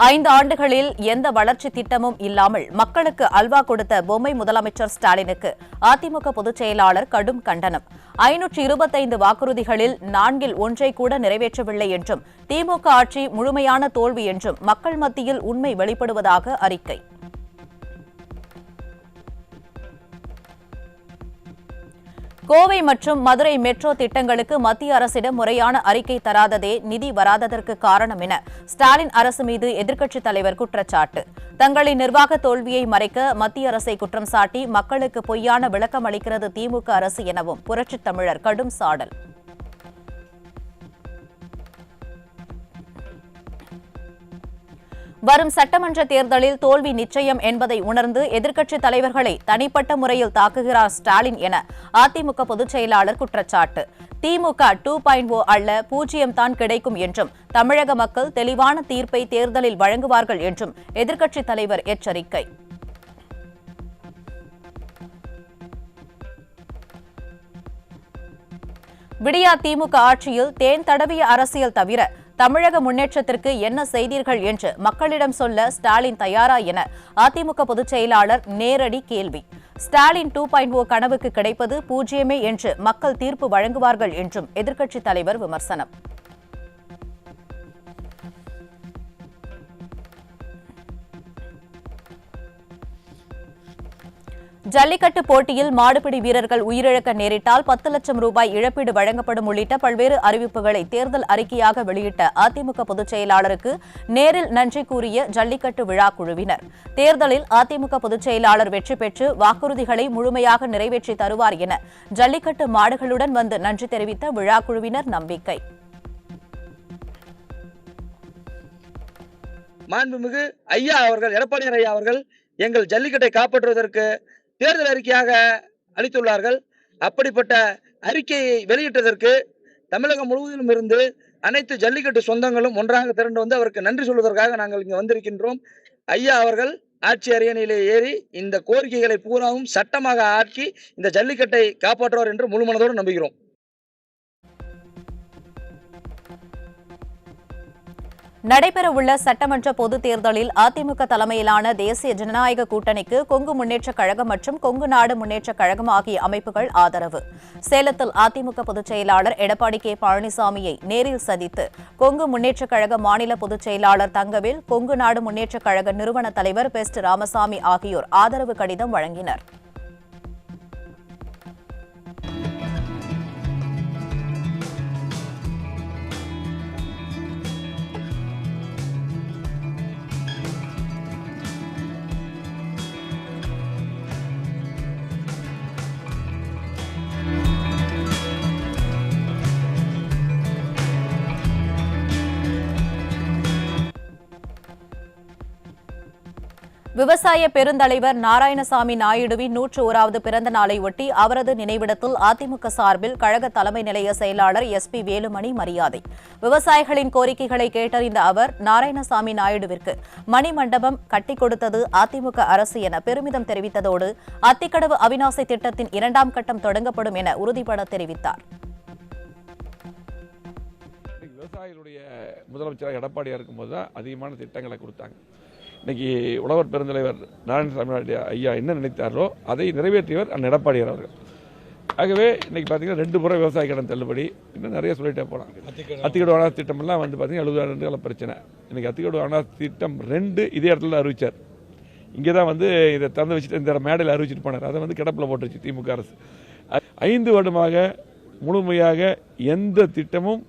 5 ஆண்டுகளில் எந்த வளர்ச்சி திட்டமும் இல்லாமல் மக்களுக்கு அல்வா கொடுத்த பொம்மை முதலமைச்சர் ஸ்டாலினுக்கு அதிமுக பொதுச் செயலாளர் கடும் கண்டனம். 525 வாக்குறுதிகளில் 4இல் 1 கூட நிறைவேற்றவில்லை என்றும், திமுக ஆட்சி முழுமையான தோல்வி என்றும் மக்கள் மத்தியில் உண்மை வெளிப்படுவதாக அறிக்கை. கோவை மற்றும் மதுரை மெட்ரோ திட்டங்களுக்கு மத்திய அரசிடம் முறையான அறிக்கை தராததே நிதி வராததற்கு காரணம் என ஸ்டாலின் அரசு மீது எதிர்க்கட்சித் தலைவர் குற்றச்சாட்டு. தங்களின் நிர்வாக தோல்வியை மறைக்க மத்திய அரசை குற்றம் சாட்டி மக்களுக்கு பொய்யான விளக்கம் அளிக்கிறது திமுக அரசு எனவும் புரட்சித் தமிழர் கடும் சாடல். வரும் சட்டமன்ற தேர்தலில் தோல்வி நிச்சயம் என்பதை உணர்ந்து எதிர்க்கட்சித் தலைவர்களை தனிப்பட்ட முறையில் தாக்குகிறார் ஸ்டாலின் என அதிமுக பொதுச் செயலாளர் குற்றச்சாட்டு. திமுக 2.0 அல்ல 0 தான் கிடைக்கும் என்றும், தமிழக மக்கள் தெளிவான தீர்ப்பை தேர்தலில் வழங்குவார்கள் என்றும் எதிர்க்கட்சித் தலைவர் எச்சரிக்கை. விடியா திமுக ஆட்சியில் தேன் தடவிய அரசியல் தவிர தமிழக முன்னேற்றத்திற்கு என்ன செய்தீர்கள் என்று மக்களிடம் சொல்ல ஸ்டாலின் தயாரா என அதிமுக பொதுச் செயலாளர் நேரடி கேள்வி. ஸ்டாலின் 2.0 கனவுக்கு கிடைப்பது 0 என்று மக்கள் தீர்ப்பு வழங்குவார்கள் என்றும் எதிர்க்கட்சித் தலைவர் விமர்சனம். ஜல்லிக்கட்டு போட்டியில் மாடுபிடி வீரர்கள் உயிரிழக்க நேரிட்டால் 10 லட்சம் ரூபாய் இழப்பீடு வழங்கப்படும் உள்ளிட்ட பல்வேறு அறிவிப்புகளை தேர்தல் அறிக்கையாக வெளியிட்ட அதிமுக பொதுச் செயலாளருக்கு நேரில் நன்றி கூறிய ஜல்லிக்கட்டு விழா குழுவினர். தேர்தலில் அதிமுக பொதுச் செயலாளர் வெற்றி பெற்று வாக்குறுதிகளை முழுமையாக நிறைவேற்றி தருவார் என ஜல்லிக்கட்டு மாடுகளுடன் வந்து நன்றி தெரிவித்த விழா குழுவினர் நம்பிக்கை. மாண்புமிகு ஐயா அவர்கள், எடப்பாடியார் ஐயா அவர்கள் எங்கள் ஜல்லிக்கட்டை காப்பாற்றுவதற்கு தேர்தல் அறிக்கையாக அளித்துள்ளார்கள். அப்படிப்பட்ட அறிக்கையை வெளியிட்டதற்கு தமிழகம் முழுவதிலும் இருந்து அனைத்து ஜல்லிக்கட்டு சொந்தங்களும் ஒன்றாக திரண்டு வந்து அவருக்கு நன்றி சொல்வதற்காக நாங்கள் இங்கு வந்திருக்கின்றோம். ஐயா அவர்கள் ஆட்சி அரியணையிலே ஏறி இந்த கோரிக்கைகளை பூராவும் சட்டமாக ஆக்கி இந்த ஜல்லிக்கட்டை காப்பாற்றுவார் என்று முழுமனதோடு நம்புகிறோம். நடைபெறவுள்ள சட்டமன்ற பொதுத் தேர்தலில் அதிமுக தலைமையிலான தேசிய ஜனநாயக கூட்டணிக்கு கொங்கு முன்னேற்றக் கழகம் மற்றும் கொங்கு நாடு முன்னேற்றக் கழகம் ஆகிய அமைப்புகள் ஆதரவு. சேலத்தில் அதிமுக பொதுச் செயலாளர் எடப்பாடி கே பழனிசாமியை நேரில் சந்தித்து கொங்கு முன்னேற்றக் கழக மாநில பொதுச் செயலாளர் தங்கவேல், கொங்கு நாடு முன்னேற்றக் கழக நிறுவன தலைவர் பெஸ்ட் ராமசாமி ஆகியோர் ஆதரவு கடிதம் வழங்கினர். விவசாய பெருந்தலைவர் நாராயணசாமி நாயுடுவின் 101வது பிறந்த நாளை ஒட்டி அவரது நினைவிடத்தில் அதிமுக சார்பில் கழக தலைமை நிலைய செயலாளர் SP வேலுமணி மரியாதை. விவசாயிகளின் கோரிக்கைகளை கேட்டறிந்த அவர் நாராயணசாமி நாயுடுவிற்கு மணிமண்டபம் கட்டிக் கொடுத்தது அதிமுக அரசு என பெருமிதம் தெரிவித்ததோடு அத்திக்கடவு அவிநாசி திட்டத்தின் 2ஆம் கட்டம் தொடங்கப்படும் என உறுதிபட தெரிவித்தார். விவசாயிகளுடைய முதலமைச்சராக எடப்பாடியா இருக்கும்போது தான் அதிகமான திட்டங்களை கொடுத்தாங்க. இன்னைக்கு உழவர் பெருந்தலைவர் நாராயணசாமி ஐயா என்ன நினைத்தாரோ அதை நிறைவேற்றியவர் எடப்பாடியார் அவர்கள். ஆகவே இன்னைக்கு பார்த்தீங்கன்னா 2 முறை விவசாய கடன் தள்ளுபடி, இன்னும் நிறைய சொல்லிட்டே போகலாம். அத்திக்கடவு அனாசி திட்டமெல்லாம் வந்து பார்த்தீங்கன்னா 70 ஆண்டு பிரச்சனை. இன்னைக்கு அத்திக்கடவு அனாசி திட்டம் 2 இதே இடத்துல அறிவிச்சார். இங்கே தான் வந்து இதை திறந்து வச்சுட்டு இந்த மேடையில் அறிவிச்சிட்டு போனார். அதை வந்து கிடப்பில் போட்டுருச்சு திமுக அரசு. 5 வருடமாக முழுமையாக எந்த திட்டமும்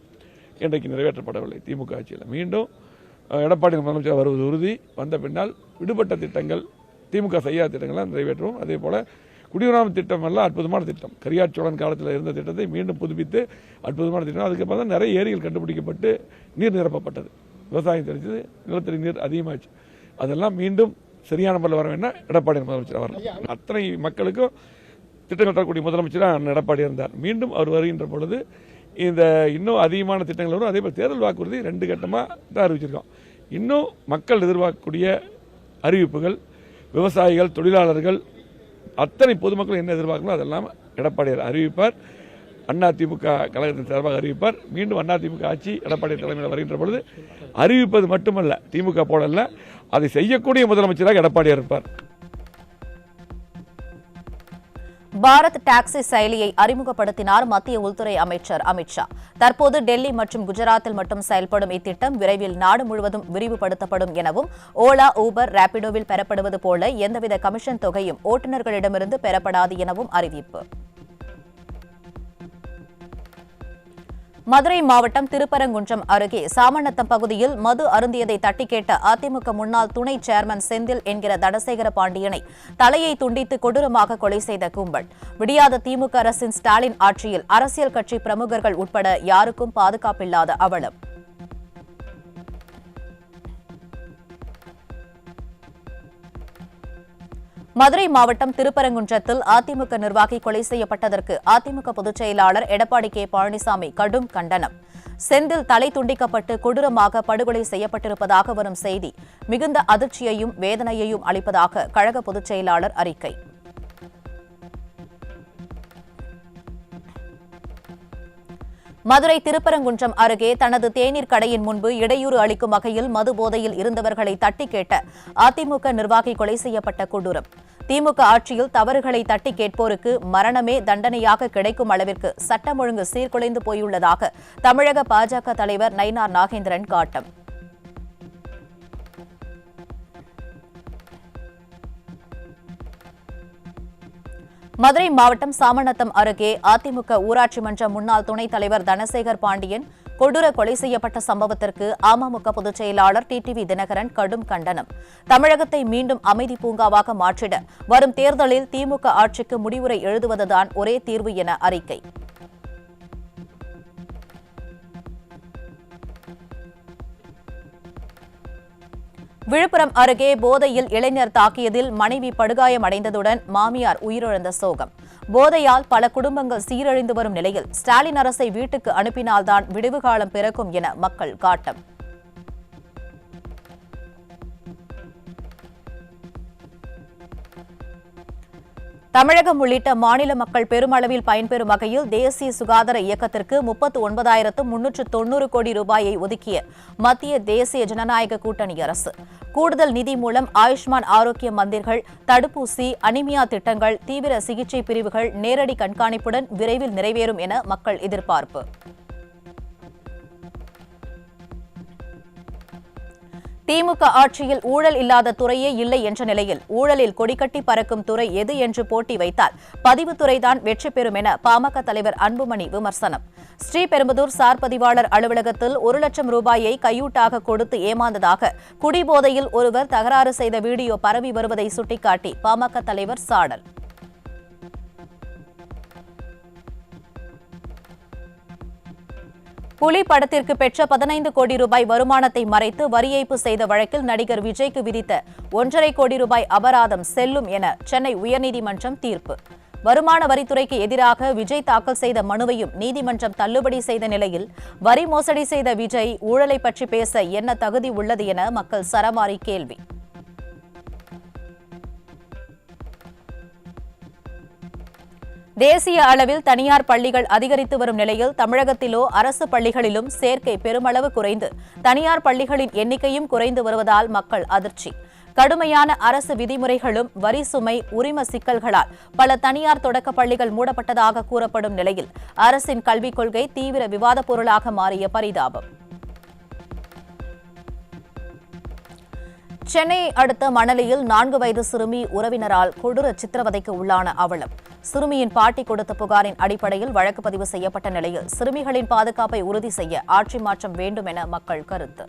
இன்றைக்கு நிறைவேற்றப்படவில்லை திமுக ஆட்சியில். மீண்டும் எடப்பாடி முதலமைச்சர் வருவது உறுதி. வந்த பின்னால் விடுபட்ட திட்டங்கள், திமுக செய்யாத திட்டங்கள்லாம் நிறைவேற்றுவோம். அதே போல குடியுரிமை திட்டம் எல்லாம் அற்புதமான திட்டம். கரியாச்சோழன் காலத்தில் இருந்த திட்டத்தை மீண்டும் புதுப்பித்து அற்புதமான திட்டம். அதுக்கப்புறம் தான் நிறைய ஏரிகள் கண்டுபிடிக்கப்பட்டு நீர் நிரப்பப்பட்டது. விவசாயம் தெரிஞ்சது, நிலத்தடி நீர் அதிகமாச்சு. அதெல்லாம் மீண்டும் சரியான முறையில் வர வேண்டாம், எடப்பாடி முதலமைச்சர் வரணும். அத்தனை மக்களுக்கும் திட்டங்கள் தரக்கூடிய முதலமைச்சராக எடப்பாடி இருந்தார். மீண்டும் அவர் வருகின்ற பொழுது இந்த இன்னும் அதிகமான திட்டங்கள் வரும். அதே போல் தேர்தல் வாக்குறுதி 2 கட்டமாக தான் அறிவிச்சிருக்கோம். இன்னும் மக்கள் எதிர்பார்க்கக்கூடிய அறிவிப்புகள், விவசாயிகள், தொழிலாளர்கள், அத்தனை பொதுமக்கள் என்ன எதிர்பார்க்கணும் அதெல்லாம் எடப்பாடியார் அறிவிப்பார். அதிமுக கழகத்தின் சார்பாக அறிவிப்பார். மீண்டும் அதிமுக ஆட்சி எடப்பாடி தலைமையில் வருகின்ற பொழுது அறிவிப்பது மட்டுமல்ல, திமுக போடல, அதை செய்யக்கூடிய முதலமைச்சராக எடப்பாடியார் இருப்பார். பாரத் டாக்ஸி செயலியை அறிமுகப்படுத்தினார் மத்திய உள்துறை அமைச்சர் அமித்ஷா. தற்போது டெல்லி மற்றும் குஜராத்தில் மட்டும் செயல்படும் இத்திட்டம் விரைவில் நாடு முழுவதும் விரிவுபடுத்தப்படும் எனவும், ஓலா, ஊபர், ராபிடோவில் பெறப்படுவது போல எந்தவித கமிஷன் தொகையும் ஓட்டுநர்களிடமிருந்து பெறப்படாது எனவும் அறிவிப்பு. மதுரை மாவட்டம் திருப்பரங்குன்றம் அருகே சாமநத்தம் பகுதியில் மது அருந்தியதை தட்டி கேட்ட அதிமுக முன்னாள் துணை சேர்மன் செந்தில் என்கிற தனசேகர பாண்டியனை தலையை துண்டித்து கொடூரமாக கொலை செய்த கும்பல். விடியாத திமுக அரசின் ஸ்டாலின் ஆட்சியில் அரசியல் கட்சி பிரமுகர்கள் உட்பட யாருக்கும் பாதுகாப்பில்லாத அவலம். மதுரை மாவட்டம் திருப்பரங்குன்றத்தில் அதிமுக நிர்வாகி கொலை செய்யப்பட்டதற்கு அதிமுக பொதுச் செயலாளர் எடப்பாடி கே. பழனிசாமி கடும் கண்டனம். செந்தில் தலை துண்டிக்கப்பட்டு கொடூரமாக படுகொலை செய்யப்பட்டிருப்பதாக வரும் செய்தி மிகுந்த அதிர்ச்சியையும் வேதனையையும் அளிப்பதாக கழக பொதுச் செயலாளர் அறிக்கை. மதுரை திருப்பரங்குன்றம் அருகே தனது தேநீர் கடையின் முன்பு இடையூறு அளிக்கும் வகையில் மது போதையில் இருந்தவர்களை தட்டி கேட்ட அதிமுக நிர்வாகி கொலை செய்யப்பட்ட கொடூரம். திமுக ஆட்சியில் தவறுகளை தட்டி கேட்போருக்கு மரணமே தண்டனையாக கிடைக்கும் அளவிற்கு சட்டம் ஒழுங்கு சீர்குலைந்து போயுள்ளதாக தமிழக பாஜக தலைவர் நயினார் நாகேந்திரன் காட்டம். மதுரை மாவட்டம் சாமநத்தம் அருகே அதிமுக ஊராட்சி மன்ற முன்னாள் துணைத் தலைவர் தனசேகர் பாண்டியன் கொடூர கொலை செய்யப்பட்ட சம்பவத்திற்கு அமமுக பொதுச் செயலாளர் டிடிவி தினகரன் கடும் கண்டனம். தமிழகத்தை மீண்டும் அமைதி பூங்காவாக மாற்றிட வரும் தேர்தலில் திமுக ஆட்சிக்கு முடிவுரை எழுதுவதுதான் ஒரே தீர்வு என அறிக்கை. விழுப்புரம் அருகே போதையில் இளைஞர் தாக்கியதில் மனைவி படுகாயமடைந்ததுடன் மாமியார் உயிரிழந்த சோகம். போதையால் பல குடும்பங்கள் சீரழிந்து வரும் நிலையில் ஸ்டாலின் அரசை வீட்டுக்கு அனுப்பினால்தான் விடிவு காலம் பிறக்கும் என மக்கள் காட்டம். தமிழகம் உள்ளிட்ட மாநில மக்கள் பெருமளவில் பயன்பெறும் வகையில் தேசிய சுகாதார இயக்கத்திற்கு 39,390 கோடி ரூபாயை ஒதுக்கிய மத்திய தேசிய ஜனநாயக கூட்டணி அரசு. கூடுதல் நிதி மூலம் ஆயுஷ்மான் ஆரோக்கிய மந்திர்கள், தடுப்பூசி, அனிமியா திட்டங்கள், தீவிர சிகிச்சை பிரிவுகள் நேரடி கண்காணிப்புடன் விரைவில் நிறைவேறும் என மக்கள் எதிர்பார்ப்பு. திமுக ஆட்சியில் ஊழல் இல்லாத துறையே இல்லை என்ற நிலையில் ஊழலில் கொடிகட்டி பறக்கும் துறை எது என்று போட்டி வைத்தால் பதிவுத்துறைதான் வெற்றி பெறும் என பாமக தலைவர் அன்புமணி விமர்சனம். ஸ்ரீபெரும்புதூர் சார் பதிவாளர் அலுவலகத்தில் 1 லட்சம் ரூபாயை கையூட்டாக கொடுத்து ஏமாந்ததாக குடிபோதையில் ஒருவர் தகராறு செய்த வீடியோ பரவி வருவதை சுட்டிக்காட்டி பாமக தலைவர் சாடல். புலி படத்திற்கு பெற்ற 15 கோடி ரூபாய் வருமானத்தை மறைத்து வரி ஏய்ப்பு செய்த வழக்கில் நடிகர் விஜய்க்கு விதித்த 1.5 கோடி ரூபாய் அபராதம் செல்லும் என சென்னை உயர்நீதிமன்றம் தீர்ப்பு. வருமான வரித்துறைக்கு எதிராக விஜய் தாக்கல் செய்த மனுவையும் நீதிமன்றம் தள்ளுபடி செய்த நிலையில் வரி மோசடி செய்த விஜய் ஊழலை பற்றி பேச என்ன தகுதி உள்ளது என மக்கள் சரமாரி கேள்வி. தேசிய அளவில் தனியார் பள்ளிகள் அதிகரித்து வரும் நிலையில் தமிழகத்திலோ அரசு பள்ளிகளிலும் சேர்க்கை பெருமளவு குறைந்து தனியார் பள்ளிகளின் எண்ணிக்கையும் குறைந்து வருவதால் மக்கள் அதிர்ச்சி. கடுமையான அரசு விதிமுறைகளும் வரி சுமை, உரிம சிக்கல்களால் பல தனியார் தொடக்க பள்ளிகள் மூடப்பட்டதாக கூறப்படும் நிலையில் அரசின் கல்விக் கொள்கை தீவிர விவாதப் பொருளாக மாறிய பரிதாபம். சென்னையை அடுத்த மணலியில் 4 வயது சிறுமி உறவினரால் கொடூர சித்திரவதைக்கு உள்ளான அவலம். சிறுமியின் பாட்டி கொடுத்த புகாரின் அடிப்படையில் வழக்கு பதிவு செய்யப்பட்ட நிலையில் சிறுமிகளின் பாதுகாப்பை உறுதி செய்ய ஆட்சி மாற்றம் வேண்டும் என மக்கள் கருத்து.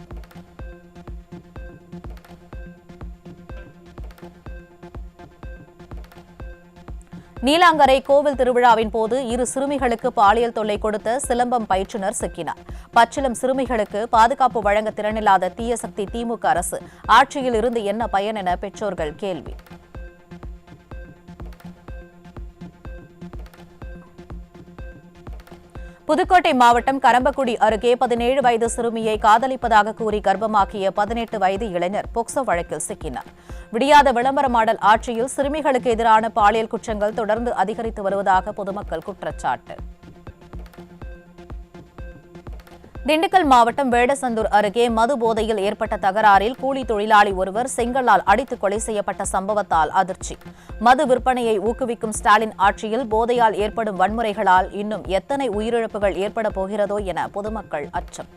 நீலாங்கரை கோவில் திருவிழாவின் போது 2 சிறுமிகளுக்கு பாலியல் தொல்லை கொடுத்த சிலம்பம் பயிற்றுநர் சிக்கினார். பச்சிளம் சிறுமிகளுக்கு பாதுகாப்பு வழங்க திறனில்லாத தீய சக்தி திமுக அரசு ஆட்சியில் இருந்து என்ன பயன் என பெற்றோர்கள் கேள்வி. புதுக்கோட்டை மாவட்டம் கரம்பக்குடி அருகே 17 வயது சிறுமியை காதலிப்பதாக கூறி கர்ப்பமாக்கிய 18 வயது இளைஞர் போக்சோ வழக்கில் சிக்கினார். விடியாத விளம்பர மாடல் ஆட்சியில் சிறுமிகளுக்கு எதிரான பாலியல் குற்றங்கள் தொடர்ந்து அதிகரித்து வருவதாக பொதுமக்கள் குற்றச்சாட்டு. திண்டுக்கல் மாவட்டம் வேடசந்தூர் அருகே மது போதையில் ஏற்பட்ட தகராறில் கூலி தொழிலாளி ஒருவர் செங்கலால் அடித்து கொலை செய்யப்பட்ட சம்பவத்தால் அதிர்ச்சி. மது விற்பனையை ஊக்குவிக்கும் ஸ்டாலின் ஆட்சியில் போதையால் ஏற்படும் வன்முறைகளால் இன்னும் எத்தனை உயிரிழப்புகள் ஏற்பட போகிறதோ என பொதுமக்கள் அச்சம்.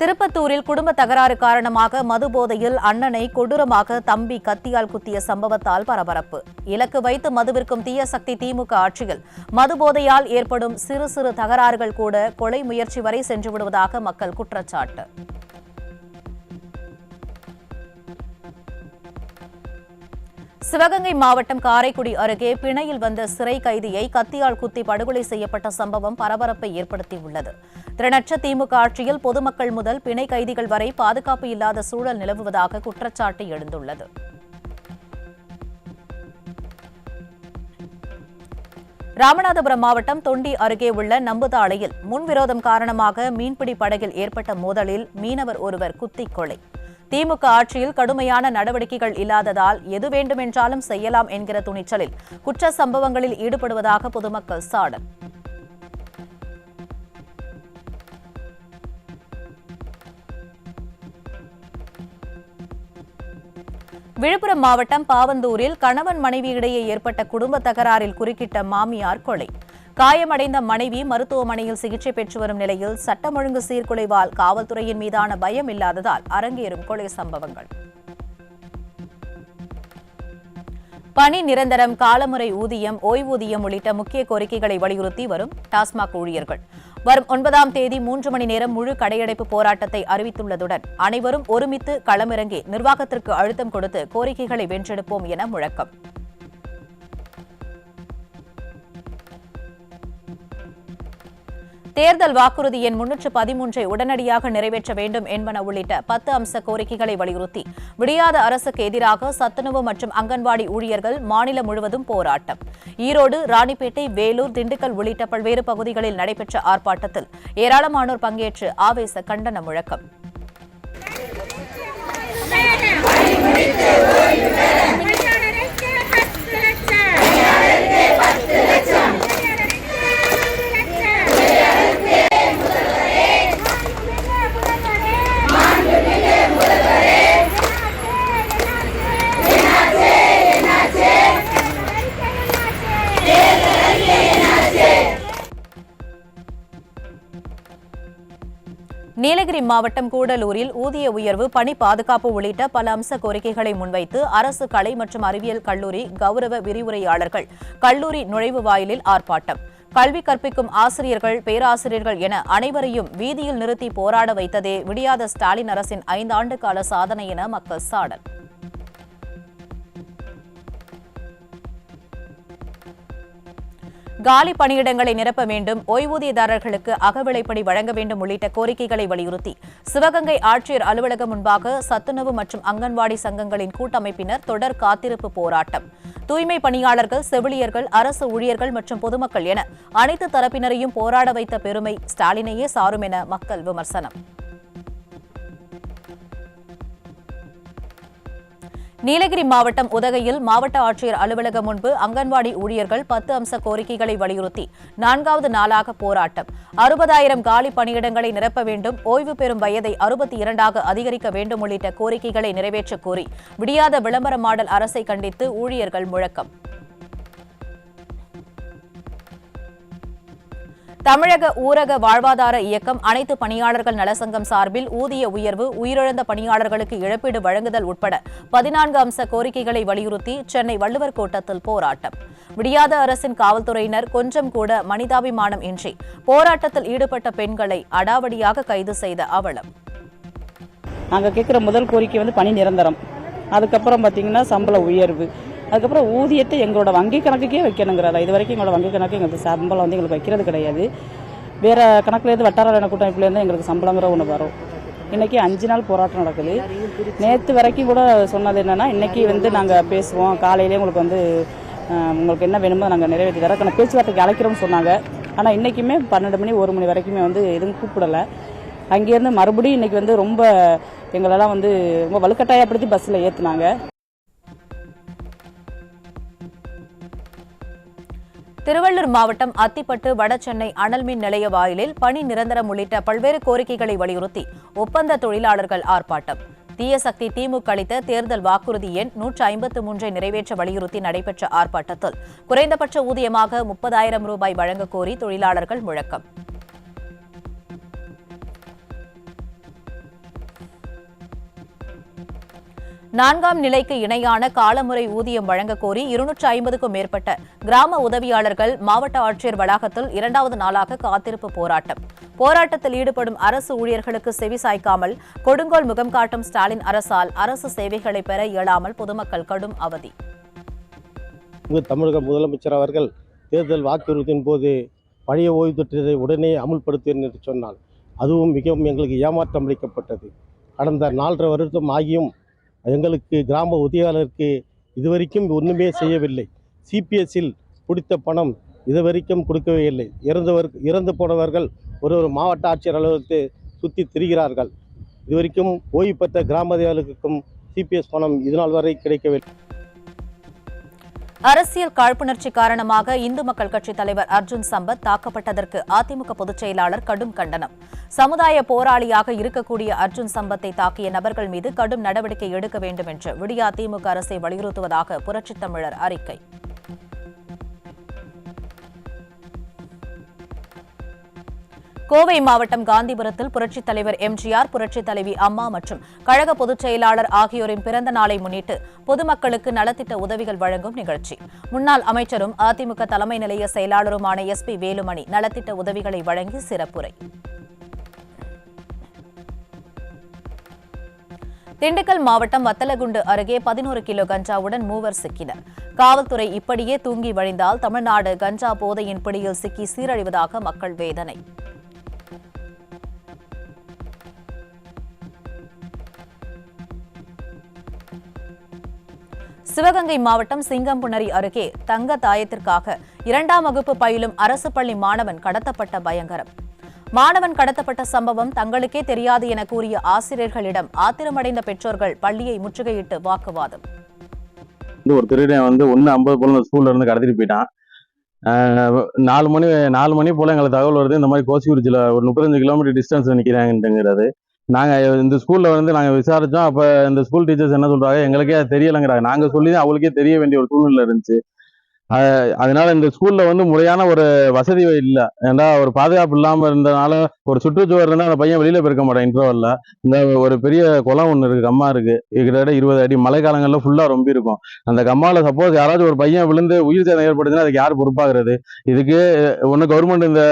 திருப்பத்தூரில் குடும்ப தகராறு காரணமாக மது போதையில் அண்ணனை கொடூரமாக தம்பி கத்தியால் குத்திய சம்பவத்தால் பரபரப்பு. இலக்கு வைத்து மதுவிற்கும் தீய சக்தி திமுக ஆட்சியில் மது போதையால் ஏற்படும் சிறு சிறு தகராறுகள் கூட கொலை முயற்சி வரை சென்று விடுவதாக மக்கள் குற்றச்சாட்டு. சிவகங்கை மாவட்டம் காரைக்குடி அருகே பிணையில் வந்த சிறை கைதியை கத்தியால் குத்தி படுகொலை செய்யப்பட்ட சம்பவம் பரபரப்பை ஏற்படுத்தியுள்ளது. திறனற்ற திமுக ஆட்சியில் பொதுமக்கள் முதல் பிணை கைதிகள் வரை பாதுகாப்பு இல்லாத சூழல் நிலவுவதாக குற்றச்சாட்டு எழுந்துள்ளது. ராமநாதபுரம் மாவட்டம் தொண்டி அருகே உள்ள நம்புதாளையில் முன்விரோதம் காரணமாக மீன்பிடி படகில் ஏற்பட்ட மோதலில் மீனவர் ஒருவர் குத்திக் கொலை. திமுக ஆட்சியில் கடுமையான நடவடிக்கைகள் இல்லாததால் எது வேண்டுமென்றாலும் செய்யலாம் என்கிற துணிச்சலில் குற்ற சம்பவங்களில் ஈடுபடுவதாக பொதுமக்கள் சாடல். விழுப்புரம் மாவட்டம் பாவந்தூரில் கணவன் மனைவி இடையே ஏற்பட்ட குடும்ப தகராறில் குறுக்கிட்ட மாமியார் கொலை. காயமடைந்த மனைவி மருத்துவமனையில் சிகிச்சை பெற்று வரும் நிலையில் சட்டம் ஒழுங்கு சீர்குலைவால் காவல்துறையின் மீதான பயம் இல்லாததால் அரங்கேறும் கொலை சம்பவங்கள். பணி நிரந்தரம், காலமுறை ஊதியம், ஓய்வூதியம் உள்ளிட்ட முக்கிய கோரிக்கைகளை வலியுறுத்தி வரும் டாஸ்மாக் ஊழியர்கள் வரும் 9ஆம் தேதி 3 மணி நேரம் முழு கடையடைப்பு போராட்டத்தை அறிவித்துள்ளதுடன் அனைவரும் ஒருமித்து களமிறங்கி நிர்வாகத்திற்கு அழுத்தம் கொடுத்து கோரிக்கைகளை வென்றெடுப்போம் என முழக்கம். தேர்தல் வாக்குறுதி எண் 313 உடனடியாக நிறைவேற்ற வேண்டும் என்பன உள்ளிட்ட 10 அம்ச கோரிக்கைகளை வலியுறுத்தி விடியாத அரசுக்கு எதிராக சத்துணவு மற்றும் அங்கன்வாடி ஊழியர்கள் மாநிலம் முழுவதும் போராட்டம். ஈரோடு, ராணிப்பேட்டை, வேலூர், திண்டுக்கல் உள்ளிட்ட பல்வேறு பகுதிகளில் நடைபெற்ற ஆர்ப்பாட்டத்தில் ஏராளமானோர் பங்கேற்று ஆவேச கண்டன முழக்கம். நீலகிரி மாவட்டம் கூடலூரில் ஊதிய உயர்வு, பணி பாதுகாப்பு உள்ளிட்ட பல அம்ச கோரிக்கைகளை முன்வைத்து அரசு கலை மற்றும் அறிவியல் கல்லூரி கௌரவ விரிவுரையாளர்கள் கல்லூரி நுழைவு வாயிலில் ஆர்ப்பாட்டம். கல்வி கற்பிக்கும் ஆசிரியர்கள், பேராசிரியர்கள் என அனைவரையும் வீதியில் நிறுத்தி போராட வைத்ததே விடியாத ஸ்டாலின் அரசின் 5 ஆண்டு கால சாதனை என மக்கள் சாடல். காலி பணியிடங்களை நிரப்ப வேண்டும், ஓய்வூதியதாரர்களுக்கு அகவிலைப்படி வழங்க வேண்டும் உள்ளிட்ட கோரிக்கைகளை வலியுறுத்தி சிவகங்கை ஆட்சியர் அலுவலகம் முன்பாக சத்துணவு மற்றும் அங்கன்வாடி சங்கங்களின் கூட்டமைப்பினர் தொடர் காத்திருப்பு போராட்டம். தூய்மை பணியாளர்கள், செவிலியர்கள், அரசு ஊழியர்கள் மற்றும் பொதுமக்கள் என அனைத்து தரப்பினரையும் போராட வைத்த பெருமை ஸ்டாலினையே சாரும் என மக்கள் விமர்சனம். நீலகிரி மாவட்டம் உதகையில் மாவட்ட ஆட்சியர் அலுவலகம் முன்பு அங்கன்வாடி ஊழியர்கள் 10 அம்ச கோரிக்கைகளை வலியுறுத்தி 4வது நாளாக போராட்டம். 60,000 காலி பணியிடங்களை நிரப்ப வேண்டும், ஓய்வு பெறும் வயதை 62ஆக அதிகரிக்க வேண்டும் உள்ளிட்ட கோரிக்கைகளை நிறைவேற்றக் கோரி விடியாத விளம்பர மாடல் அரசை கண்டித்து ஊழியர்கள் முழக்கம். தமிழக ஊரக வாழ்வாதார இயக்கம் அனைத்து பணியாளர்கள் நலசங்கம் சார்பில் ஊதிய உயர்வு, உயிரிழந்த பணியாளர்களுக்கு இழப்பீடு வழங்குதல் உட்பட 14 அம்ச கோரிக்கைகளை வலியுறுத்தி சென்னை வள்ளுவர் கோட்டத்தில் போராட்டம். விடியாத அரசின் காவல்துறையினர் கொஞ்சம் கூட மனிதாபிமானம் இன்றி போராட்டத்தில் ஈடுபட்ட பெண்களை அடாவடியாக கைது செய்த அவலம். நாங்கள் கேட்குற முதல் கோரிக்கை பணி நிரந்தரம், அதுக்கப்புறம் பார்த்தீங்கன்னா சம்பள உயர்வு, அதுக்கப்புறம் ஊதியத்தை எங்களோட வங்கி கணக்குக்கே வைக்கணுங்கிறதா. இது வரைக்கும் எங்களோட வங்கி கணக்கு எங்களுக்கு சம்பளம் எங்களுக்கு வைக்கிறது கிடையாது. வேறு கணக்குலேருந்து வட்டார நல கூட்டமைப்புலேருந்து எங்களுக்கு சம்பளங்கிற ஒன்று வரும். இன்றைக்கி 5 நாள் போராட்டம் நடக்குது. நேற்று வரைக்கும் கூட சொன்னது என்னென்னா, இன்றைக்கி நாங்கள் பேசுவோம், காலையிலே உங்களுக்கு உங்களுக்கு என்ன வேணுமோ நாங்கள் நிறைவேற்றி தரோம், பேச்சுவார்த்தைக்கு அழைக்கிறோம்னு சொன்னாங்க. ஆனால் இன்றைக்குமே 12 மணி 1 மணி வரைக்குமே எதுவும் கூப்பிடலை. அங்கேருந்து மறுபடியும் இன்றைக்கி ரொம்ப எங்களெல்லாம் ரொம்ப வலுக்கட்டாயப்படுத்தி பஸ்ஸில் ஏற்றுனாங்க. திருவள்ளூர் மாவட்டம் அத்திப்பட்டு வடசென்னை அனல்மின் நிலைய வாயிலில் பணி நிரந்தரம் உள்ளிட்ட பல்வேறு கோரிக்கைகளை வலியுறுத்தி ஒப்பந்த தொழிலாளர்கள் ஆர்ப்பாட்டம். தீயசக்தி திமுக அளித்த தேர்தல் வாக்குறுதி எண் 153 நிறைவேற்ற வலியுறுத்தி நடைபெற்ற ஆர்ப்பாட்டத்தில் குறைந்தபட்ச ஊதியமாக 30,000 ரூபாய் வழங்கக் கோரி தொழிலாளர்கள் முழக்கம். நான்காம் நிலைக்கு இணையான காலமுறை ஊதியம் வழங்கக் கோரி 250க்கும் மேற்பட்ட கிராம உதவியாளர்கள் மாவட்ட ஆட்சியர் வளாகத்தில் 2வது நாளாக காத்திருப்பு போராட்டம். போராட்டத்தில் ஈடுபடும் அரசு ஊழியர்களுக்கு செவிசாய்க்காமல் கொடுங்கோல் முகம் காட்டும் ஸ்டாலின் அரசால் அரசு சேவைகளை பெற இயலாமல் பொதுமக்கள் கடும் அவதி. தமிழக முதலமைச்சர் அவர்கள் தேர்தல் வாக்குறுதியின் போது பழைய ஓய்வு திட்டத்தை உடனே அமுல்படுத்துவேன் என்று சொன்னால் அதுவும் மிகவும் எங்களுக்கு ஏமாற்றம் அளிக்கப்பட்டது. கடந்த 4.5 வருடம் ஆகியும் எங்களுக்கு கிராம உதவியாளருக்கு இதுவரைக்கும் ஒன்றுமே செய்யவில்லை. சிபிஎஸ்சில் பிடித்த பணம் இதுவரைக்கும் கொடுக்கவே இல்லை. இறந்து போனவர்கள் ஒரு மாவட்ட ஆட்சியர் அலுவலகத்தை சுற்றி திரிகிறார்கள். இதுவரைக்கும் ஓய்வு பெற்ற கிராம உதவியாளருக்கும் சிபிஎஸ் பணம் இதுநாள் வரை கிடைக்கவில்லை. அரசியல் காழ்ப்புணர்ச்சி காரணமாக இந்து மக்கள் கட்சித் தலைவர் அர்ஜுன் சம்பத் தாக்கப்பட்டதற்கு அதிமுக பொதுச் செயலாளர் கடும் கண்டனம். சமுதாய போராளியாக இருக்கக்கூடிய அர்ஜுன் சம்பத்தை தாக்கிய நபர்கள் மீது கடும் நடவடிக்கை எடுக்க வேண்டும் என்று விடியா திமுக அரசை வலியுறுத்துவதாக புரட்சித் தமிழர் அறிக்கை. கோவை மாவட்டம் காந்திபுரத்தில் புரட்சித் தலைவர் எம்ஜிஆர், புரட்சித் தலைவி அம்மா மற்றும் கழக பொதுச் செயலாளர் ஆகியோரின் பிறந்த நாளை முன்னிட்டு பொதுமக்களுக்கு நலத்திட்ட உதவிகள் வழங்கும் நிகழ்ச்சி. முன்னாள் அமைச்சரும் அதிமுக தலைமை நிலைய செயலாளருமான SP வேலுமணி நலத்திட்ட உதவிகளை வழங்கி சிறப்புரை. திண்டுக்கல் மாவட்டம் வத்தலகுண்டு அருகே 11 கிலோ கஞ்சாவுடன் மூவர் சிக்கினர். காவல்துறை இப்படியே தூங்கி வழிந்தால் தமிழ்நாடு கஞ்சா போதையின் பிடியில் சிக்கி சீரழிவதாக மக்கள் வேதனை. சிவகங்கை மாவட்டம் சிங்கம்புணரி அருகே தங்க தாயத்திற்காக 2ஆம் வகுப்பு பயிலும் அரசு பள்ளி மாணவன் கடத்தப்பட்ட பயங்கரம். மாணவன் கடத்தப்பட்ட சம்பவம் தங்களுக்கே தெரியாது என கூறிய ஆசிரியர்களிடம் ஆத்திரமடைந்த பெற்றோர்கள் பள்ளியை முற்றுகையிட்டு வாக்குவாதம். ஒரு திருடன் வந்து 1:50 போல ஸ்கூல்ல இருந்து கடத்திட்டு போயிட்டான். 4 மணி போல எங்களுக்கு தகவல் வருது, இந்த மாதிரி கோசிக்குறிச்சியில் ஒரு 35 கிலோமீட்டர் டிஸ்டன்ஸ் நிற்கிறாங்கன்னுங்கிறது. நாங்கள் இந்த ஸ்கூலில் வந்து நாங்கள் விசாரித்தோம். அப்போ இந்த ஸ்கூல் டீச்சர்ஸ் என்ன சொல்கிறாங்க, எங்களுக்கே அது தெரியலைங்கிறாங்க. நாங்கள் சொல்லி அவங்களுக்கே தெரிய வேண்டிய ஒரு சூழ்நிலை இருந்துச்சு. அதனால இந்த ஸ்கூலில் வந்து முறையான ஒரு வசதி இல்லை. ஏன்னா ஒரு பாதுகாப்பு இல்லாமல் இருந்ததுனால ஒரு சுற்றுச்சுவர் இருந்தால் அந்த பையன் வெளியில் போயிருக்க மாட்டான். இன்டர்வல்ல இந்த ஒரு பெரிய குளம் ஒன்று இருக்குது, கம்மா இருக்குது, கிட்டத்தட்ட 20 அடி. மழை காலங்களில் ஃபுல்லாக ரொம்ப இருக்கும். அந்த கம்மாவில் சப்போஸ் யாராச்சும் ஒரு பையன் விழுந்து உயிர் சேதம் ஏற்படுதுன்னா அதுக்கு யார் பொறுப்பாகிறது? இதுக்கு ஒன்று கவர்மெண்ட் இந்த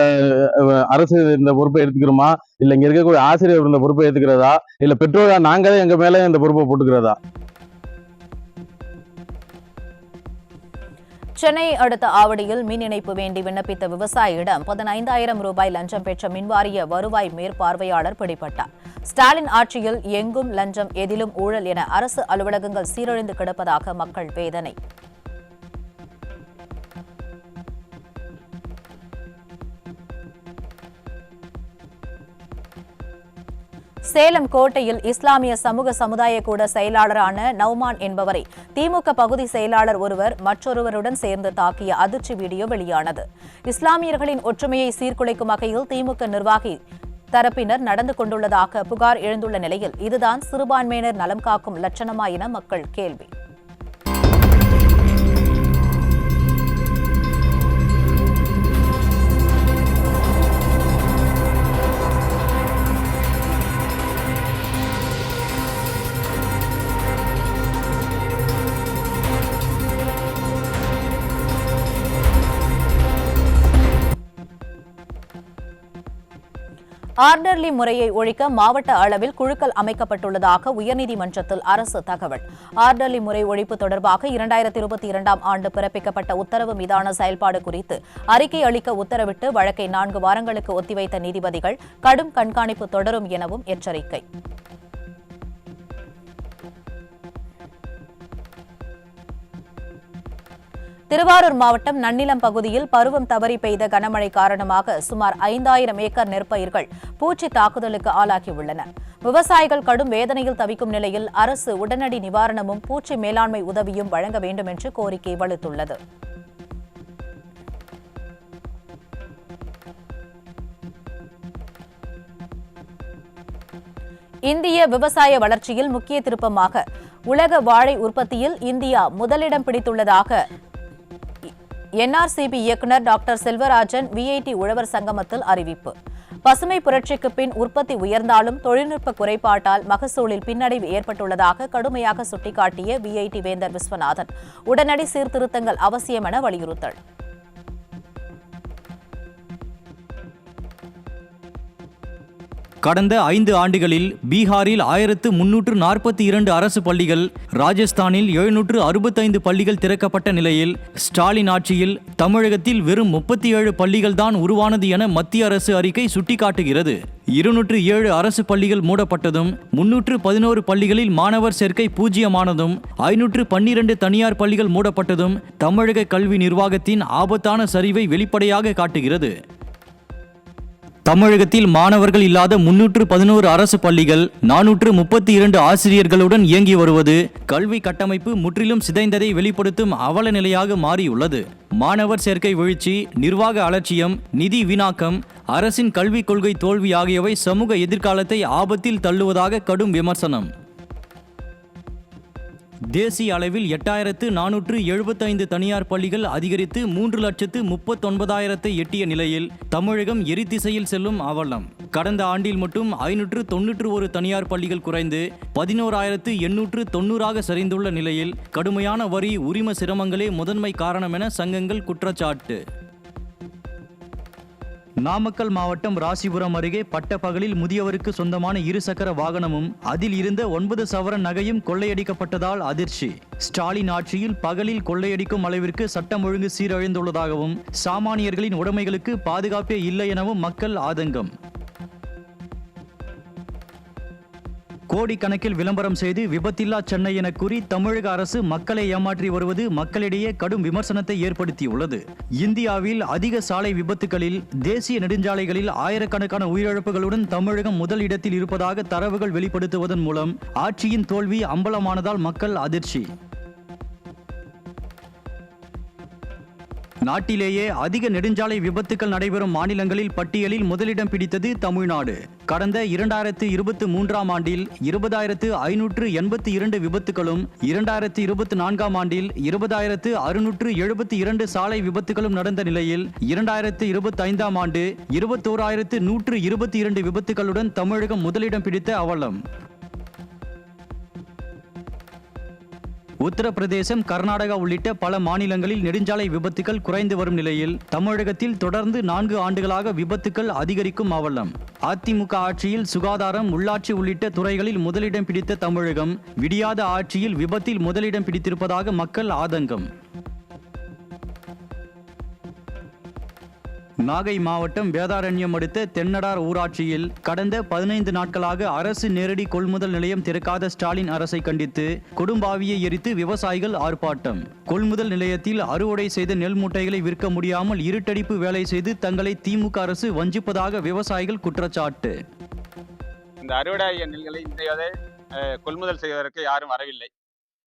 அரசு இந்த பொறுப்பை எடுத்துக்கிறோமா, இல்லை இங்கே இருக்கக்கூடிய ஆசிரியர் இந்த பொறுப்பை எடுத்துக்கிறதா, இல்லை பெற்றோரா நாங்களே எங்கள் மேலே இந்த பொறுப்பை போட்டுக்கிறதா? சென்னையை அடுத்த ஆவடியில் மின் இணைப்பு வேண்டி விண்ணப்பித்த விவசாயியிடம் 15,000 ரூபாய் லஞ்சம் பெற்ற மின்வாரிய வருவாய் மேற்பார்வையாளர் பிடிபட்டார். ஸ்டாலின் ஆட்சியில் எங்கும் லஞ்சம், எதிலும் ஊழல் என அரசு அலுவலகங்கள் சீரழிந்து கிடப்பதாக மக்கள் வேதனை. சேலம் கோட்டையில் இஸ்லாமிய சமுதாய கூட செயலாளரான நவ்மான் என்பவரை திமுக பகுதி செயலாளர் ஒருவர் மற்றொருவருடன் சேர்ந்து தாக்கிய அதிர்ச்சி வீடியோ வெளியானது. இஸ்லாமியர்களின் ஒற்றுமையை சீர்குலைக்கும் வகையில் திமுக நிர்வாகி தரப்பினர் நடந்து கொண்டுள்ளதாக புகார் எழுந்துள்ள நிலையில் இதுதான் சிறுபான்மையினர் நலம் காக்கும் லட்சணமா என மக்கள் கேள்வி. ஆர்டர்லி முறையை ஒழிக்க மாவட்ட அளவில் குழுக்கள் அமைக்கப்பட்டுள்ளதாக உயர்நீதிமன்றத்தில் அரசு தகவல். ஆர்டர்லி முறை ஒழிப்பு தொடர்பாக 2022ஆம் ஆண்டு பிறப்பிக்கப்பட்ட உத்தரவு மீதான செயல்பாடு குறித்து அறிக்கை அளிக்க உத்தரவிட்டு வழக்கை 4 வாரங்களுக்கு ஒத்திவைத்த நீதிபதிகள் கடும் கண்காணிப்பு தொடரும் எனவும் எச்சரிக்கை. திருவாரூர் மாவட்டம் நன்னிலம் பகுதியில் பருவம் தவறி பெய்த கனமழை காரணமாக சுமார் 5,000 ஏக்கர் நெற்பயிர்கள் பூச்சி தாக்குதலுக்கு ஆளாகியுள்ளன. விவசாயிகள் கடும் வேதனையில் தவிக்கும் நிலையில் அரசு உடனடி நிவாரணமும் பூச்சி மேலாண்மை உதவியும் வழங்க வேண்டும் என்று கோரிக்கை வலுத்துள்ளது. இந்திய விவசாய வளர்ச்சியில் முக்கிய திருப்பமாக உலக வாழை உற்பத்தியில் இந்தியா முதலிடம் பிடித்துள்ளதாக என்ஆர்சிபி இயக்குநர் டாக்டர் செல்வராஜன் விஐடி உழவர் சங்கமத்தில் அறிவிப்பு. பசுமை புரட்சிக்கு பின் உற்பத்தி உயர்ந்தாலும் தொழில்நுட்ப குறைபாட்டால் மகசூலில் பின்னடைவு ஏற்பட்டுள்ளதாக கடுமையாக சுட்டிக்காட்டிய விஐடி வேந்தர் விஸ்வநாதன் உடனடி சீர்திருத்தங்கள் அவசியம் என வலியுறுத்தல். கடந்த 5 ஆண்டுகளில் பீகாரில் 1342 அரசு பள்ளிகள், ராஜஸ்தானில் 765 பள்ளிகள் திறக்கப்பட்ட நிலையில் ஸ்டாலின் ஆட்சியில் தமிழகத்தில் வெறும் 37 பள்ளிகள் தான் உருவானது என மத்திய அரசு அறிக்கை சுட்டிக்காட்டுகிறது. 207 அரசு பள்ளிகள் மூடப்பட்டதும், 311 பள்ளிகளில் மாணவர் சேர்க்கை பூஜ்ஜியமானதும், 512 தனியார் பள்ளிகள் மூடப்பட்டதும் தமிழக கல்வி நிர்வாகத்தின் ஆபத்தான சரிவை வெளிப்படையாக காட்டுகிறது. தமிழகத்தில் மாணவர்கள் இல்லாத 311 அரசு பள்ளிகள், 432 ஆசிரியர்களுடன் இயங்கி வருவது கல்வி கட்டமைப்பு முற்றிலும் சிதைந்ததை வெளிப்படுத்தும் அவல நிலையாக மாறியுள்ளது. மாணவர் சேர்க்கை வீழ்ச்சி, நிர்வாக அலட்சியம், நிதி வீணாக்கம், அரசின் கல்விக் கொள்கை தோல்வி ஆகியவை சமூக எதிர்காலத்தை ஆபத்தில் தள்ளுவதாக கடும் விமர்சனம். தேசிய அளவில் 8475 தனியார் பள்ளிகள் அதிகரித்து 3,39,000 எட்டிய நிலையில் தமிழகம் எரித்திசையில் செல்லும் அவலம். கடந்த ஆண்டில் மட்டும் 591 தனியார் பள்ளிகள் குறைந்து 11,890 சரிந்துள்ள நிலையில் கடுமையான வரி உரிம சிரமங்களே முதன்மை காரணம் என சங்கங்கள் குற்றச்சாட்டு. நாமக்கல் மாவட்டம் ராசிபுரம் அருகே பட்டப்பகலில் முதியவருக்கு சொந்தமான 2 சக்கர வாகனமும் அதில் இருந்த 9 சவரன் நகையும் கொள்ளையடிக்கப்பட்டதால் அதிர்ச்சி. ஸ்டாலின் ஆட்சியில் பகலில் கொள்ளையடிக்கும் அளவிற்கு சட்டம் ஒழுங்கு சீரழிந்துள்ளதாகவும் சாமானியர்களின் உடைமைகளுக்கு பாதுகாப்பே இல்லை எனவும் மக்கள் ஆதங்கம். கோடிக்கணக்கில் விளம்பரம் செய்து விபத்தில்லா சென்னை என கூறி தமிழக அரசு மக்களை ஏமாற்றி வருவது மக்களிடையே கடும் விமர்சனத்தை ஏற்படுத்தியுள்ளது. இந்தியாவில் அதிக சாலை விபத்துகளில், தேசிய நெடுஞ்சாலைகளில் ஆயிரக்கணக்கான உயிரிழப்புகளுடன் தமிழகம் முதல் இடத்தில் இருப்பதாக தரவுகள் வெளிப்படுத்துவதன் மூலம் ஆட்சியின் தோல்வி அம்பலமானதால் மக்கள் அதிர்ச்சி. நாட்டிலேயே அதிக நெடுஞ்சாலை விபத்துக்கள் நடைபெறும் மாநிலங்களில் பட்டியலில் முதலிடம் பிடித்தது தமிழ்நாடு. கடந்த 2023ஆம் ஆண்டில் 20,582 விபத்துகளும், 2024ஆம் ஆண்டில் 20,672 சாலை விபத்துகளும் நடந்த நிலையில் 2025ஆம் ஆண்டு 21,122 விபத்துகளுடன் தமிழகம் முதலிடம் பிடித்த அவலம். உத்தரப்பிரதேசம், கர்நாடகா உள்ளிட்ட பல மாநிலங்களில் நெடுஞ்சாலை விபத்துகள் குறைந்து வரும் நிலையில் தமிழகத்தில் தொடர்ந்து 4 ஆண்டுகளாக விபத்துகள் அதிகரிக்கும் அவலம். அதிமுக ஆட்சியில் சுகாதாரம், உள்ளாட்சி உள்ளிட்ட துறைகளில் முதலிடம் பிடித்த தமிழகம் விடியாத ஆட்சியில் விபத்தில் முதலிடம் பிடித்திருப்பதாக மக்கள் ஆதங்கம். நாகை மாவட்டம் வேதாரண்யம் அடுத்த தென்னடார் ஊராட்சியில் கடந்த 15 நாட்களாக அரசு நேரடி கொள்முதல் நிலையம் திறக்காத ஸ்டாலின் அரசை கண்டித்து கொடும்பாவியை எரித்து விவசாயிகள் ஆர்ப்பாட்டம். கொள்முதல் நிலையத்தில் அறுவடை செய்த நெல் மூட்டைகளை விற்க முடியாமல் இருட்டடிப்பு வேலை செய்து தங்களை திமுக அரசு வஞ்சிப்பதாக விவசாயிகள் குற்றச்சாட்டு. இந்த அறுவடை நெல்களை இன்றைய கொள்முதல் செய்வதற்கு யாரும் வரவில்லை.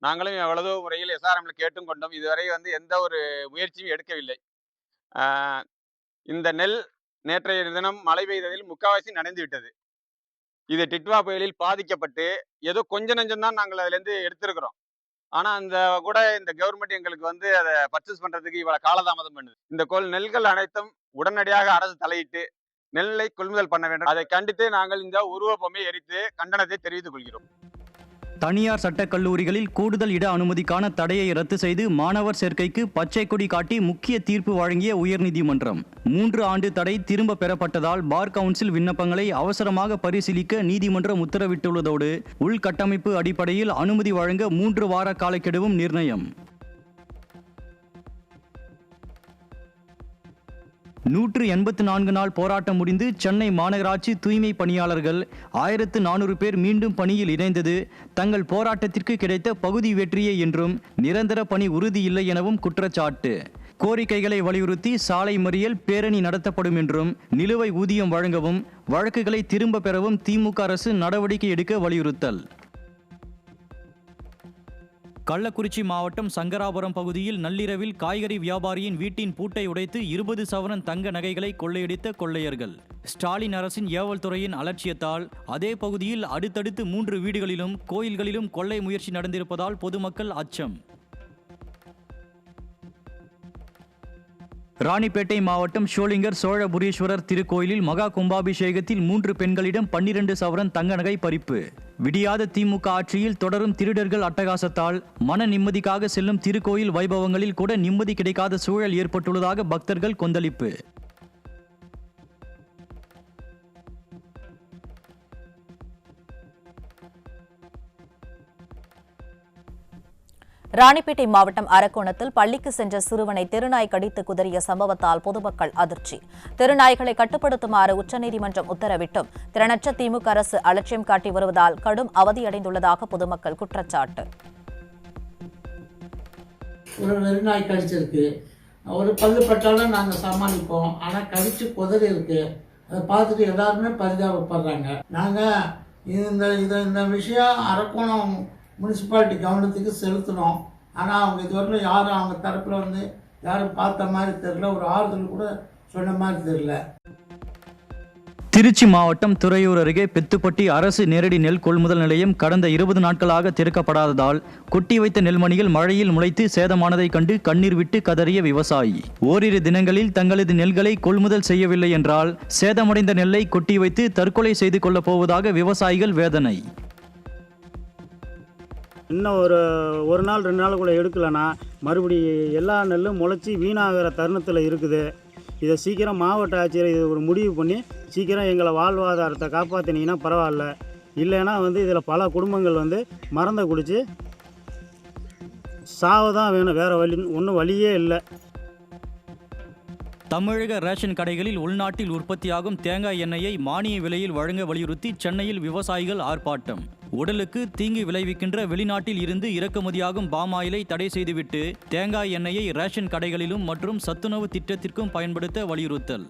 நாங்களும் எவ்வளவோ முறையில் SRMல கேட்டும் கொண்டோம். இதுவரை எந்த ஒரு முயற்சியும் எடுக்கவில்லை. இந்த நெல் நேற்றைய தினம் மழை பெய்ததில் முக்காவாசி நனைந்து விட்டது. இது டிட்வா புயலில் பாதிக்கப்பட்டு ஏதோ கொஞ்சம் நஞ்சம் தான் நாங்கள் அதுலேருந்து எடுத்திருக்கிறோம். ஆனால் இந்த கவர்மெண்ட் எங்களுக்கு அதை பர்ச்சேஸ் பண்ணுறதுக்கு இவ்வளோ காலதாமதம் பண்ணுது. இந்த நெல்கள் அனைத்தும் உடனடியாக அரசு தலையிட்டு நெல்லை கொள்முதல் பண்ண வேண்டும். அதை கண்டித்து நாங்கள் இந்த உருவ பொம்மையை எரித்து கண்டனத்தை தெரிவித்துக் கொள்கிறோம். தனியார் சட்டக் கல்லூரிகளில் கூடுதல் இட அனுமதிக்கான தடையை ரத்து செய்து மாணவர் சேர்க்கைக்கு பச்சை கொடி காட்டி முக்கிய தீர்ப்பு வழங்கிய உயர்நீதிமன்றம். 3 ஆண்டு தடை திரும்ப பெறப்பட்டதால் பார் கவுன்சில் விண்ணப்பங்களை அவசரமாக பரிசீலிக்க நீதிமன்றம் உத்தரவிட்டுள்ளதோடு உள்கட்டமைப்பு அடிப்படையில் அனுமதி வழங்க 3 வார காலக்கெடுவும் நிர்ணயம். 184 நாள் போராட்டம் முடிந்து சென்னை மாநகராட்சி தூய்மை பணியாளர்கள் 1400 பேர் மீண்டும் பணியில் இணைந்தது தங்கள் போராட்டத்திற்கு கிடைத்த பகுதி வெற்றியே என்றும் நிரந்தர பணி உறுதி இல்லை எனவும் குற்றச்சாட்டு. கோரிக்கைகளை வலியுறுத்தி சாலை மறியல் பேரணி நடத்தப்படும் என்றும் நிலுவை ஊதியம் வழங்கவும் வழக்குகளை திரும்ப பெறவும் திமுக அரசு நடவடிக்கை எடுக்க வலியுறுத்தல். கள்ளக்குறிச்சி மாவட்டம் சங்கராபுரம் பகுதியில் நள்ளிரவில் காய்கறி வியாபாரியின் வீட்டின் பூட்டை உடைத்து 20 சவரன் தங்க நகைகளை கொள்ளையடித்த கொள்ளையர்கள். ஸ்டாலின் அரசின் ஏவல் துறையின் அலட்சியத்தால் அதே பகுதியில் அடுத்தடுத்து 3 வீடுகளிலும் கோயில்களிலும் கொள்ளை முயற்சி நடந்திருப்பதால் பொதுமக்கள் அச்சம். ராணிப்பேட்டை மாவட்டம் ஷோலிங்கர் சோழபுரீஸ்வரர் திருக்கோயிலில் மகா கும்பாபிஷேகத்தில் 3 பெண்களிடம் 12 சவரன் தங்க நகை பறிப்பு. விடியாத திமுக ஆட்சியில் தொடரும் திருடர்கள் அட்டகாசத்தால் மன நிம்மதிக்காக செல்லும் திருக்கோயில் வைபவங்களில் கூட நிம்மதி கிடைக்காத சூழல் ஏற்பட்டுள்ளதாக பக்தர்கள் கொந்தளிப்பு. ராணிப்பேட்டை மாவட்டம் அரக்கோணத்தில் பள்ளிக்கு சென்ற சிறுவனை தெருநாய் கடித்து குதறிய சம்பவத்தால் பொதுமக்கள் அதிர்ச்சி. தெருநாய்களை கட்டுப்படுத்துமாறு உச்சநீதிமன்றம் உத்தரவிட்டும் திறனற்ற திமுக அரசு அலட்சியம் காட்டி வருவதால் கடும் அவதியடைந்துள்ளதாக பொதுமக்கள் குற்றச்சாட்டு. ஒரு வெறிநாய் கடிச்சிருக்கு, ஒரு பல்லு பட்டாலும் நாங்கள் சமாளிப்போம், ஆனால் கடிச்சு குதறி இருக்கு. அதை பார்த்துட்டு எல்லாருமே பரிதாபப்படுறாங்க. நாங்கள் இந்த விஷயம் அரக்கோணம் முனிசிபாலிட்டி கவனத்துக்கு செலுத்தினோம். ஆனால் அவங்க இதுவரையிலும் யாரும் அவங்க தரப்பில் யாரும் பார்த்த மாதிரி தெரியல, ஒரு ஆறுதல் கூட சொன்ன மாதிரி தெரியல. திருச்சி மாவட்டம் துறையூர் அருகே பெத்துப்பட்டி அரசு நேரடி நெல் கொள்முதல் நிலையம் கடந்த 20 நாட்களாக திறக்கப்படாததால் கொட்டி வைத்த நெல்மணிகள் மழையில் முளைத்து சேதமானதை கண்டு கண்ணீர் விட்டு கதறிய விவசாயி. ஓரிரு தினங்களில் தங்களது நெல்களை கொள்முதல் செய்யவில்லை என்றால் சேதமடைந்த நெல்லை கொட்டி வைத்து தற்கொலை செய்து கொள்ளப் போவதாக விவசாயிகள் வேதனை. இன்னும் ஒரு நாள் 2 நாளுக்குள்ளே எடுக்கலைன்னா மறுபடி எல்லா நெல்லும் முளைச்சி வீணாகிற தருணத்தில் இருக்குது. இதை சீக்கிரம் மாவட்ட ஆட்சியர் இது ஒரு முடிவு பண்ணி சீக்கிரம் எங்களை வாழ்வாதாரத்தை காப்பாற்றினீங்கன்னா பரவாயில்ல. இல்லைன்னா இதில் பல குடும்பங்கள் மருந்தை குடித்து சாவதான் வேணும், வேறு ஒன்றும் வழியே இல்லை. தமிழக ரேஷன் கடைகளில் உள்நாட்டில் உற்பத்தியாகும் தேங்காய் எண்ணெயை மானிய விலையில் வழங்க வலியுறுத்தி சென்னையில் விவசாயிகள் ஆர்ப்பாட்டம். உடலுக்கு தீங்கு விளைவிக்கின்ற வெளிநாட்டில் இருந்து இறக்குமதியாகும் பாமாயிலை தடை செய்துவிட்டு தேங்காய் எண்ணெயை ரேஷன் கடைகளிலும் மற்றும் சத்துணவு திட்டத்திற்கும் பயன்படுத்த வலியுறுத்தல்.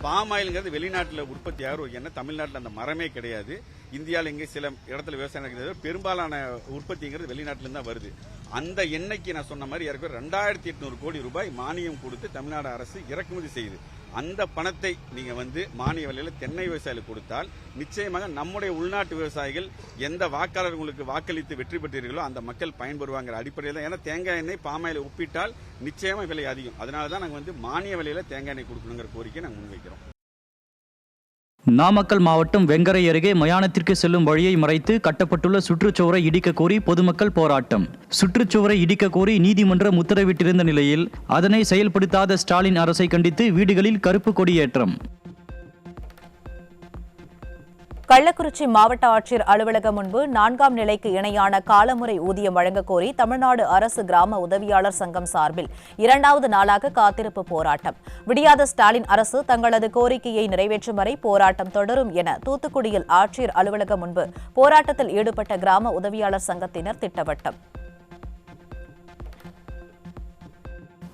பாமாயில்ங்கிறது வெளிநாட்டில் உற்பத்தி ஆகிற ஒரு எண்ணெய். தமிழ்நாட்டில் அந்த மரமே கிடையாது. இந்தியாவில் எங்கே சில இடத்துல விவசாயம் நடக்கிறது, பெரும்பாலான உற்பத்திங்கிறது வெளிநாட்டிலேருந்து தான் வருது. அந்த எண்ணெய்க்கு நான் சொன்ன மாதிரி ஏற்கனவே 2800 கோடி ரூபாய் மானியம் கொடுத்து தமிழ்நாடு அரசு இறக்குமதி செய்யுது. அந்த பணத்தை நீங்க மானிய விலையில தென்னை விவசாயிகளுக்கு கொடுத்தால் நிச்சயமாக நம்முடைய உள்நாட்டு விவசாயிகள் எந்த வாக்காளர்களுக்கு வாக்களித்து வெற்றி பெற்றீர்களோ அந்த மக்கள் பயன்பெறுவாங்கிற அடிப்படையில் தான். ஏன்னா தேங்காய் எண்ணெய் பாமாயில ஒப்பிட்டால் நிச்சயமா விலை அதிகம். அதனால தான் நாங்கள் மானிய விலையில தேங்காய் எண்ணெய் கொடுக்கணுங்கிற கோரிக்கை நாங்கள் முன்வைக்கிறோம். நாமக்கல் மாவட்டம் வெங்கரை அருகே மயானத்திற்கு செல்லும் வழியை மறைத்து கட்டப்பட்டுள்ள சுற்றுச்சுவரை இடிக்க கோரி பொதுமக்கள் போராட்டம். சுற்றுச்சுவரை இடிக்க கோரி நீதிமன்றம் உத்தரவிட்டிருந்த நிலையில் அதனை செயல்படுத்தாத ஸ்டாலின் அரசை கண்டித்து வீடுகளில் கருப்பு கொடி ஏற்றம். கள்ளக்குறிச்சி மாவட்ட ஆட்சியர் அலுவலகம் முன்பு 4ஆம் நிலைக்கு இணையான காலமுறை ஊதியம் வழங்க கோரி தமிழ்நாடு அரசு கிராம உதவியாளர் சங்கம் சார்பில் 2வது நாளாக காத்திருப்பு போராட்டம். விடியாத ஸ்டாலின் அரசு தங்களது கோரிக்கையை நிறைவேற்றும் வரை போராட்டம் தொடரும் என தூத்துக்குடியில் ஆட்சியர் அலுவலகம் முன்பு போராட்டத்தில் ஈடுபட்ட கிராம உதவியாளர் சங்கத்தினர் திட்டவட்டம்.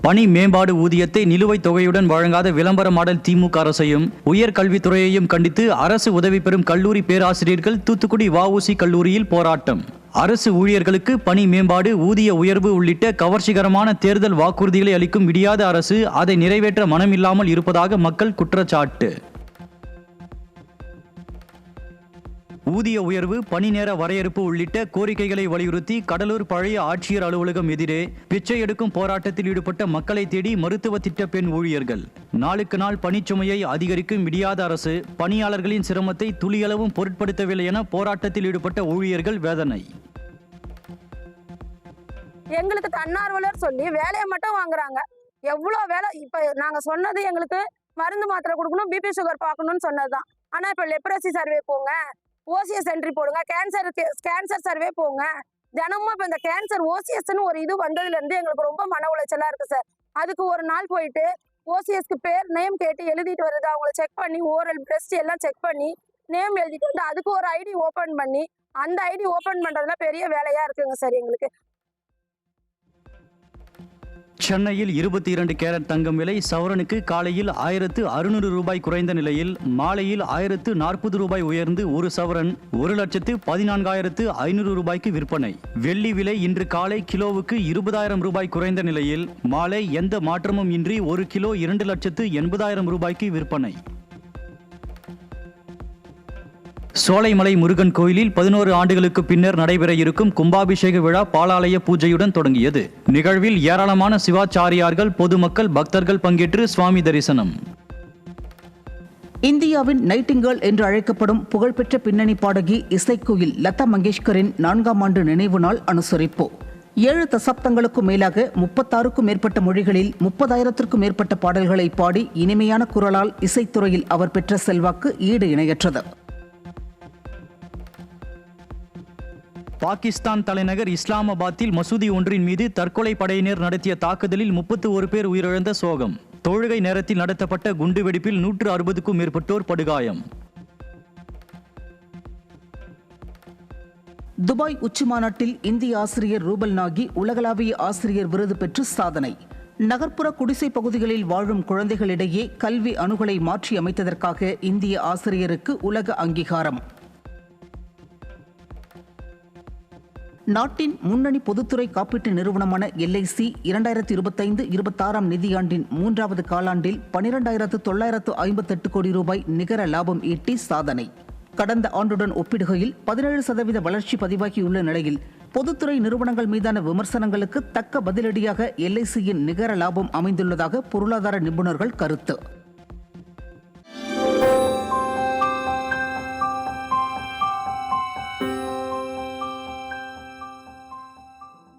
பணி மேம்பாடு ஊதியத்தை நிலுவைத் தொகையுடன் வழங்காத விளம்பர மாடல் திமுக அரசையும் உயர்கல்வித்துறையையும் கண்டித்து அரசு உதவி பெறும் கல்லூரி பேராசிரியர்கள் தூத்துக்குடி வஉசி கல்லூரியில் போராட்டம். அரசு ஊழியர்களுக்கு பணி மேம்பாடு, ஊதிய உயர்வு உள்ளிட்ட கவர்ச்சிகரமான தேர்தல் வாக்குறுதிகளை அளிக்கும் விடியாத அரசு அதை நிறைவேற்ற மனமில்லாமல் இருப்பதாக மக்கள் குற்றச்சாட்டு. ஊதிய உயர்வு, பணி நேர வரையறுப்பு உள்ளிட்ட கோரிக்கைகளை வலியுறுத்தி கடலூர் பழைய ஆட்சியர் அலுவலகம் எதிரே பிச்சை எடுக்கும் போராட்டத்தில் ஈடுபட்ட மக்களை தேடி மருத்துவ திட்ட பெண் ஊழியர்கள். நாளுக்கு நாள் பணிச்சுமையை அதிகரிக்கும் விடியாத அரசு பணியாளர்களின் சிரமத்தை துளியளவும் பொருட்படுத்தவில்லை என போராட்டத்தில் ஈடுபட்ட ஊழியர்கள் வேதனை. எங்களுக்கு தன்னார்வலர் சொல்லி வேலையை மட்டும் வாங்குறாங்க. எவ்வளோ வேலை. இப்போ நாங்கள் சொன்னது எங்களுக்கு மருந்து மாத்திரை கொடுக்கணும், பிபி சுகர் பார்க்கணும்னு சொன்னதுதான். ஆனால் இப்போ லெப்ரசி சர்வே போங்க, ஓசிஎஸ் என்ட்ரி போடுங்க, கேன்சர் சர்வே போங்க. தினமும் இப்போ இந்த கேன்சர் ஓசிஎஸ்ன்னு ஒரு இது வந்ததுலேருந்து எங்களுக்கு ரொம்ப மன உளைச்சலாக இருக்குது சார். அதுக்கு ஒரு நாள் போயிட்டு ஓசிஎஸ்க்கு பேர் நேம் கேட்டு எழுதிட்டு வருது. அவங்கள செக் பண்ணி ஓரல் பிரெஸ்ட் எல்லாம் செக் பண்ணி நேம் எழுதிட்டு வந்து அதுக்கு ஒரு ஐடி ஓப்பன் பண்ணி அந்த ஐடி ஓப்பன் பண்ணுறதுல பெரிய வேலையாக இருக்குங்க சார் எங்களுக்கு. சென்னையில் 22 கேரட் தங்கம் விலை சவரனுக்கு காலையில் 1600 ரூபாய் குறைந்த நிலையில் மாலையில் 1040 ரூபாய் உயர்ந்து ஒரு சவரன் 1,14,500 ரூபாய்க்கு விற்பனை. வெள்ளி விலை இன்று காலை கிலோவுக்கு 20,000 ரூபாய் குறைந்த நிலையில் மாலை எந்த மாற்றமும் இன்றி ஒரு கிலோ 2,80,000 ரூபாய்க்கு விற்பனை. சோலைமலை முருகன் கோயிலில் 11 ஆண்டுகளுக்கு பின்னர் நடைபெற இருக்கும் கும்பாபிஷேக விழா பாலாலய பூஜையுடன் தொடங்கியது. நிகழ்வில் ஏராளமான சிவாச்சாரியார்கள், பொதுமக்கள், பக்தர்கள் பங்கேற்று சுவாமி தரிசனம். இந்தியாவின் நைட்டிங்கேல் என்று அழைக்கப்படும் புகழ்பெற்ற பின்னணி பாடகி இசைக்குயில் லதா மங்கேஷ்கரின் 4ஆம் ஆண்டு நினைவு நாள் அனுசரிப்பு. 7 தசாப்தங்களுக்கும் மேலாக 36க்கும் மேற்பட்ட மொழிகளில் 30,000த்திற்கும் மேற்பட்ட பாடல்களை பாடி இனிமையான குரலால் இசைத்துறையில் அவர் பெற்ற செல்வாக்கு ஈடு இணையற்றது. பாகிஸ்தான் தலைநகர் இஸ்லாமாபாத்தில் மசூதி ஒன்றின் மீது தற்கொலை படையினர் நடத்திய தாக்குதலில் 31 பேர் உயிரிழந்த சோகம். தொழுகை நேரத்தில் நடத்தப்பட்ட குண்டுவெடிப்பில் 160க்கும் மேற்பட்டோர் படுகாயம். துபாய் உச்சிமாநாட்டில் இந்திய ஆசிரியர் ரூபல் நாகி உலகளாவிய ஆசிரியர் விருது பெற்று சாதனை. நகர்ப்புற குடிசை பகுதிகளில் வாழும் குழந்தைகளிடையே கல்வி அணுகலை மாற்றி அமைத்ததற்காக இந்திய ஆசிரியருக்கு உலக அங்கீகாரம். நாட்டின் முன்னணி பொதுத்துறை காப்பீட்டு நிறுவனமான LIC 2025-26 நிதியாண்டின் 3வது காலாண்டில் 12,958 கோடி ரூபாய் நிகர லாபம் ஈட்டி சாதனை. கடந்த ஆண்டுடன் ஒப்பிடுகையில் 17% வளர்ச்சி பதிவாகியுள்ள நிலையில் பொதுத்துறை நிறுவனங்கள் மீதான விமர்சனங்களுக்கு தக்க பதிலடியாக LICயின் நிகர லாபம் அமைந்துள்ளதாக பொருளாதார நிபுணர்கள் கருத்து.